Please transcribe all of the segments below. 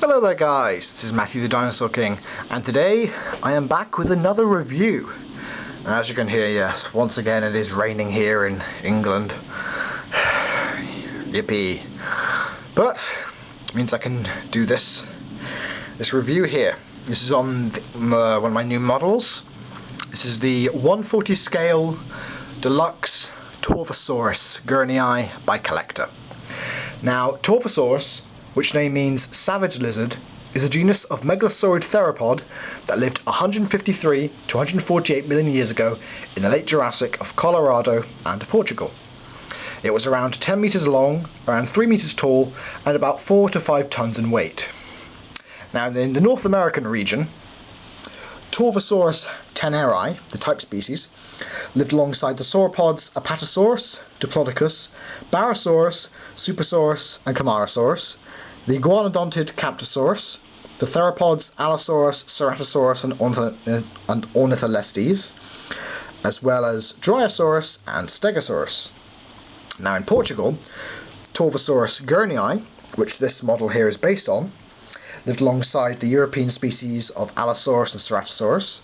Hello there guys, this is Matthew the Dinosaur King, and today I am back with another review. As you can hear, yes, once again it is raining here in England. Yippee. But it means I can do this review here. This is on one of my new models. This is the 140 scale Deluxe Torvosaurus Gurney by CollectA. Now, Torvosaurus, which name means savage lizard, is a genus of megalosaurid theropod that lived 153 to 148 million years ago in the late Jurassic of Colorado and Portugal. It was around 10 meters long, around 3 meters tall, and about 4 to 5 tons in weight. Now, in the North American region, Torvosaurus tanneri, the type species, lived alongside the sauropods Apatosaurus, Diplodocus, Barosaurus, Supersaurus, and Camarasaurus, the iguanodontid Camptosaurus, the theropods Allosaurus, Ceratosaurus, and Ornitholestes, as well as Dryosaurus and Stegosaurus. Now in Portugal, Torvosaurus gurney, which this model here is based on, lived alongside the European species of Allosaurus and Ceratosaurus,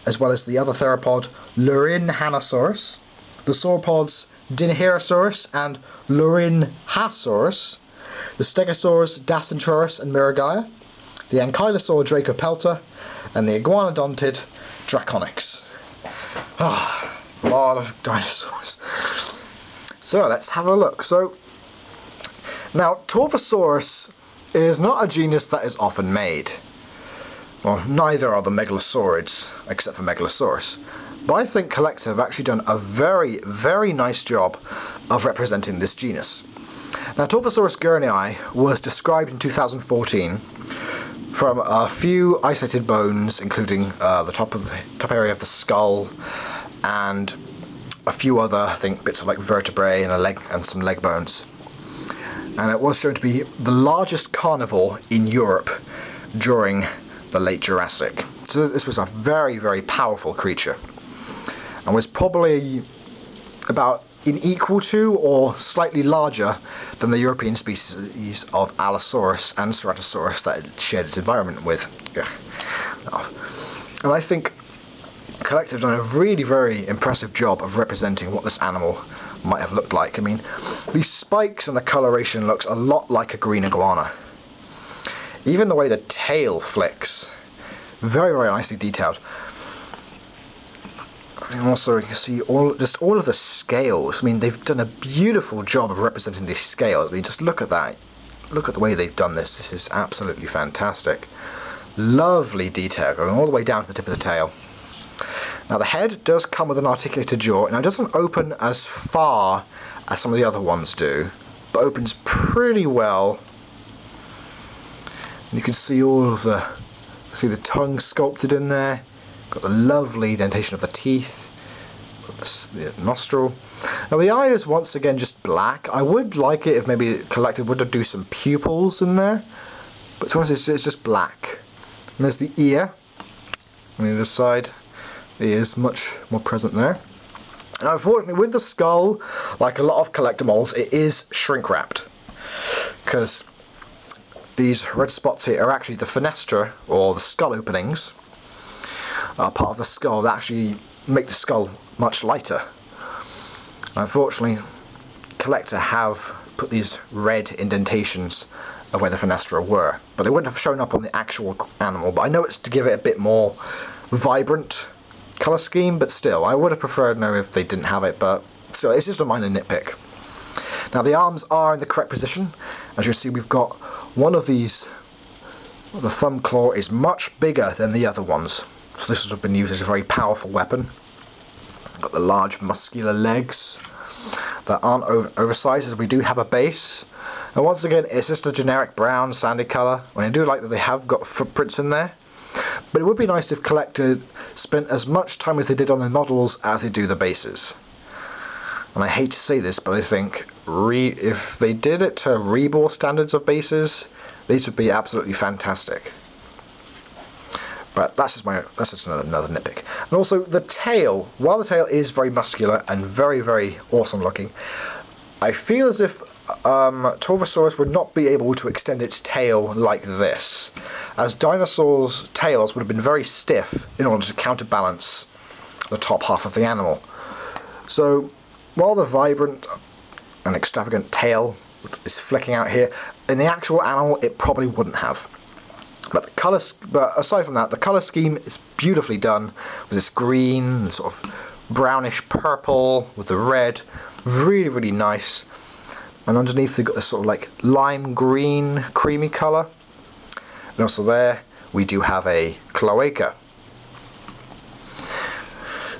as well as the other theropod Lurinhanosaurus, the sauropods Dinosaurus and Lurinhasaurus, the Stegosaurus Dacentrurus and Miragaia, the Ankylosaur Dracopelta, and the iguanodontid Draconix. A lot of dinosaurs. So let's have a look. So now Torvosaurus is not a genus that is often made. Well, neither are the megalosaurids, except for Megalosaurus. But I think CollectA have actually done a very, very nice job of representing this genus. Now, Torvosaurus gurney was described in 2014 from a few isolated bones, including the top area of the skull, and a few other, I think, bits of like vertebrae and a leg and some leg bones. And it was shown to be the largest carnivore in Europe during the late Jurassic. So this was a very, very powerful creature, and was probably about equal to or slightly larger than the European species of Allosaurus and Ceratosaurus that it shared its environment with. And I think CollectA have done a really very impressive job of representing what this animal might have looked like. I mean, these spikes and the coloration looks a lot like a green iguana. Even the way the tail flicks, very, very nicely detailed. And also you can see all of the scales. I mean, they've done a beautiful job of representing these scales. I mean, just look at that. Look at the way they've done this. This is absolutely fantastic. Lovely detail going all the way down to the tip of the tail. Now the head does come with an articulated jaw. Now it doesn't open as far as some of the other ones do, but opens pretty well. And you can see all of the tongue sculpted in there. Got the lovely indentation of the teeth, got the nostril. Now the eye is once again just black. I would like it if maybe CollectA would do some pupils in there, but to be honest, it's just black. And there's the ear on the other side. The ear is much more present there. And unfortunately, with the skull, like a lot of CollectA models, it is shrink wrapped, because these red spots here are actually the fenestra, or the skull openings. Part of the skull that actually make the skull much lighter. Unfortunately, CollectA have put these red indentations of where the fenestra were, but they wouldn't have shown up on the actual animal. But I know it's to give it a bit more vibrant colour scheme, but still, I would have preferred if they didn't have it, but still, it's just a minor nitpick. Now the arms are in the correct position. As you see, we've got one of these, the thumb claw is much bigger than the other ones. So this would have been used as a very powerful weapon. Got the large muscular legs that aren't oversized, as we do have a base. And once again, it's just a generic brown sandy colour. I do like that they have got footprints in there. But it would be nice if CollectA spent as much time as they did on the models as they do the bases. And I hate to say this, but I think if they did it to Rebor standards of bases, these would be absolutely fantastic. But that's just another nitpick. And also the tail, while the tail is very muscular and very, very awesome looking, I feel as if Torvosaurus would not be able to extend its tail like this, as dinosaurs' tails would have been very stiff in order to counterbalance the top half of the animal. So, while the vibrant and extravagant tail is flicking out here, in the actual animal it probably wouldn't have. But aside from that, the colour scheme is beautifully done, with this green and sort of brownish purple with the red. Really, really nice. And underneath they've got this sort of like lime green, creamy colour. And also there, we do have a CollectA.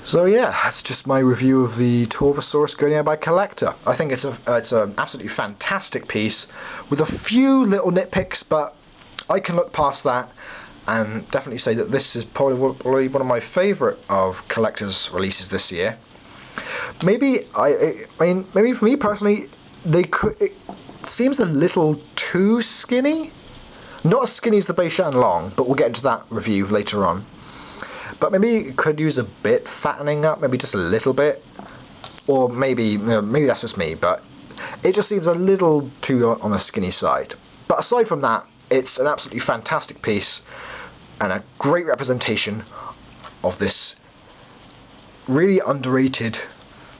So yeah, that's just my review of the Torvosaurus going out by CollectA. I think it's an absolutely fantastic piece, with a few little nitpicks, but I can look past that and definitely say that this is probably one of my favourite of CollectA's releases this year. Maybe maybe for me personally, it seems a little too skinny. Not as skinny as the Beishan Long, but we'll get into that review later on. But maybe it could use a bit fattening up, maybe just a little bit, or maybe that's just me. But it just seems a little too on the skinny side. But aside from that, it's an absolutely fantastic piece and a great representation of this really underrated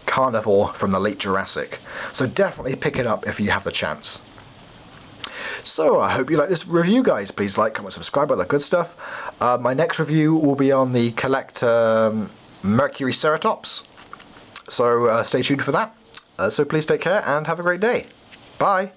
carnivore from the late Jurassic. So definitely pick it up if you have the chance. So I hope you like this review, guys. Please like, comment, subscribe, all that good stuff. My next review will be on the CollectA Mercury Ceratops. So stay tuned for that. So please take care and have a great day. Bye.